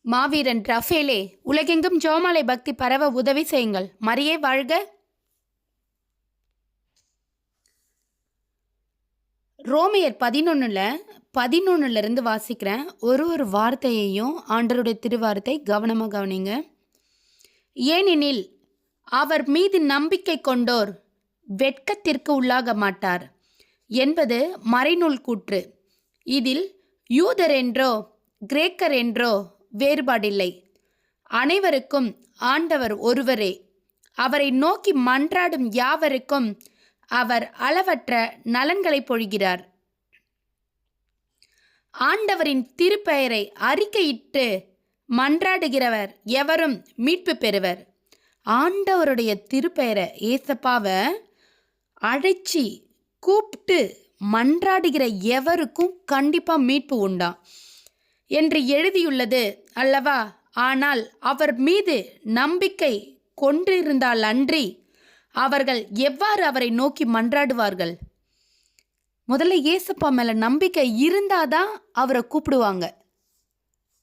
மாவீரன் ரஃபேலே, உலகெங்கும் ஜெபமாலை பக்தி பரவ உதவி செய்யுங்கள். மரியே வாழ்க. ரோமையர் 11:11 வாசிக்கிறேன். ஒரு வார்த்தையையும் ஆண்டவருடைய திருவார்த்தை கவனமாக கவனிங்க. ஏனெனில் அவர் மீது நம்பிக்கை கொண்டோர் வெட்கத்திற்கு உள்ளாக மாட்டார் என்பது மறைநூல் கூற்று. இதில் யூதர் என்றோ கிரேக்கர் என்றோ வேறுபாடில்லை, அனைவருக்கும் ஆண்டவர் ஒருவரே. அவரை நோக்கி மன்றாடும் யாவருக்கும் அவர் அளவற்ற நலன்களை பொழிகிறார். ஆண்டவரின் திருப்பெயரை அறிக்கையிட்டு மன்றாடுகிறவர் எவரும் மீட்பு பெறுவர். ஆண்டவருடைய திருப்பெயரை ஏசப்பாவை அழைச்சி கூப்பிட்டு மன்றாடுகிற எவருக்கும் கண்டிப்பாக மீட்பு உண்டா என்று எழுதியுள்ளது அல்லவா? ஆனால் அவர் மீது நம்பிக்கை கொண்டிருந்தால் அன்றி அவர்கள் எவ்வாறு அவரை நோக்கி மன்றாடுவார்கள்? முதல்ல ஏசப்பா மேலே நம்பிக்கை இருந்தாதான் அவரை கூப்பிடுவாங்க.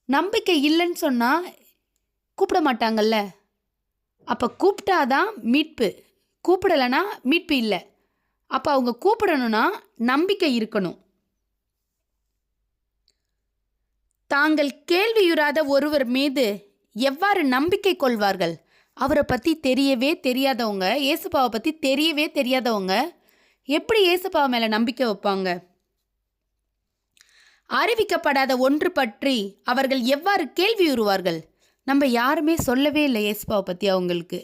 நம்பிக்கை இல்லைன்னு சொன்னால் கூப்பிட மாட்டாங்கல்ல. அப்போ கூப்பிட்டாதான் மீட்பு, கூப்பிடலைன்னா மீட்பு இல்லை. அப்போ அவங்க கூப்பிடணும்னா நம்பிக்கை இருக்கணும். தாங்கள் கேள்வியுறாத ஒருவர் மீது எவ்வாறு நம்பிக்கை கொள்வார்கள்? அவரை பற்றி தெரியவே தெரியாதவங்க, ஏசப்பாவை பற்றி தெரியவே தெரியாதவங்க எப்படி ஏசப்பாவை மேலே நம்பிக்கை வைப்பாங்க? அறிவிக்கப்படாத ஒன்று பற்றி அவர்கள் எவ்வாறு கேள்வியுறுவார்கள்? நம்ம யாருமே சொல்லவே இல்லை ஏசப்பாவை பற்றி அவங்களுக்கு.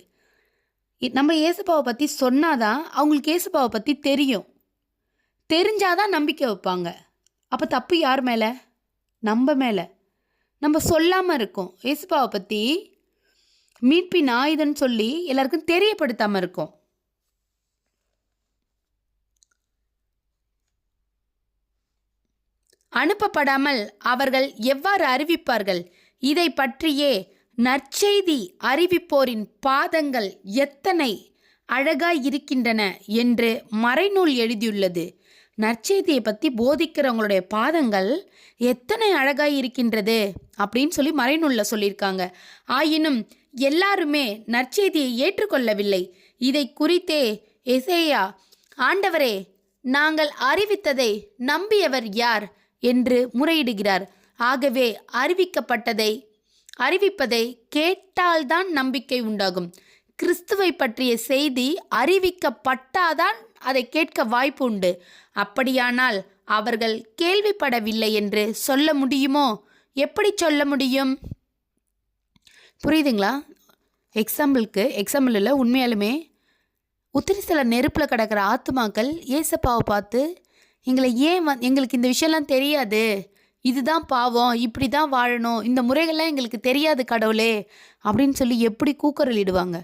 நம்ம ஏசப்பாவை பற்றி சொன்னாதான் அவங்களுக்கு ஏசப்பாவை பற்றி தெரியும். தெரிஞ்சாதான் நம்பிக்கை வைப்பாங்க. அப்போ தப்பு யார் மேலே? நம்ம மேலே. நம்ம சொல்லாமல் இருக்கோம். ஏசப்பாவை பற்றி மீட்பின் ஆயுதன்னு சொல்லி எல்லாருக்கும் தெரியப்படுத்தாமல் இருக்கோம். அனுப்பப்படாமல் அவர்கள் எவ்வாறு அறிவிப்பார்கள்? இதை பற்றியே நற்செய்தி அறிவிப்போரின் பாதங்கள் எத்தனை அழகாய் இருக்கின்றன என்று மறைநூல் எழுதியுள்ளது. நற்செய்தியை பற்றி போதிக்கிறவங்களுடைய பாதங்கள் எத்தனை அழகாய் இருக்கின்றது அப்படின்னு சொல்லி மறைநூலில் சொல்லியிருக்காங்க. ஆயினும் எல்லாருமே நற்செய்தியை ஏற்றுக்கொள்ளவில்லை. இதை குறித்தே எசேயா, ஆண்டவரே, நாங்கள் அறிவித்ததை நம்பியவர் யார் என்று முறையிடுகிறார். ஆகவே அறிவிப்பதை கேட்டால்தான் நம்பிக்கை உண்டாகும். கிறிஸ்துவை பற்றிய செய்தி அறிவிக்கப்பட்டாதான் அதை கேட்க வாய்ப்பு உண்டு. அப்படியானால் அவர்கள் கேள்விப்படவில்லை என்று சொல்ல முடியுமோ? எப்படி சொல்ல முடியும்? புரியுதுங்களா? எக்ஸாம்பிளில் உண்மையாலுமே உத்திரி சில நெருப்பில் கிடக்கிற ஆத்துமாக்கள் ஏசப்பாவை பார்த்து எங்களுக்கு இந்த விஷயம்லாம் தெரியாது, இதுதான் பாவம், இப்படி தான் வாழணும், இந்த முறைகள்லாம் எங்களுக்கு தெரியாது கடவுளே அப்படின்னு சொல்லி எப்படி கூக்குரலிடுவாங்க.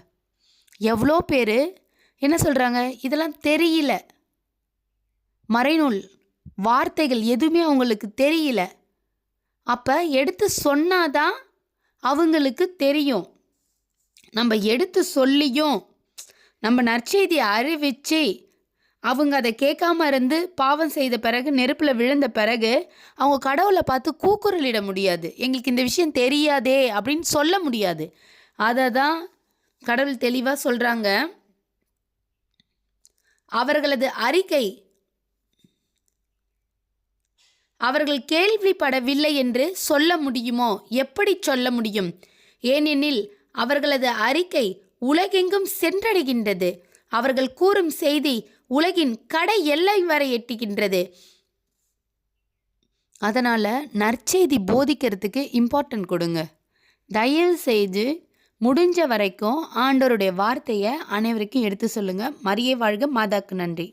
எவ்வளோ பேர் என்ன சொல்கிறாங்க? இதெல்லாம் தெரியல, மறைநூல் வார்த்தைகள் எதுவுமே அவங்களுக்கு தெரியல. அப்போ எடுத்து சொன்னாதான் அவங்களுக்கு தெரியும். நம்ம எடுத்து சொல்லியும் நம்ம நற்செய்தியை அறிவித்து அவங்க அதை கேட்காம இருந்து பாவம் செய்த பிறகு, நெருப்பில் விழுந்த பிறகு அவங்க கடவுளை பார்த்து கூக்குரலிட முடியாது. எங்களுக்கு இந்த விஷயம் தெரியாதே அப்படின்னு சொல்ல முடியாது. அதை தான் கடவுள் தெளிவாக சொல்கிறாங்க. அவர்களது அறிக்கை அவர்கள் கேள்விப்படவில்லை என்று சொல்ல முடியுமோ? எப்படி சொல்ல முடியும்? ஏனெனில் அவர்களது அறிக்கை உலகெங்கும் சென்றடைகின்றது. அவர்கள் கூறும் செய்தி உலகின் கடை எல்லை வரை எட்டுகின்றது. அதனால் நற்செய்தி போதிக்கிறதுக்கு இம்பார்ட்டன்ட் கொடுங்க. தயவு செய்து முடிஞ்ச வரைக்கும் ஆண்டவருடைய வார்த்தையை அனைவருக்கும் எடுத்து சொல்லுங்கள். மரியே வாழ்க. மாதாக்கு நன்றி.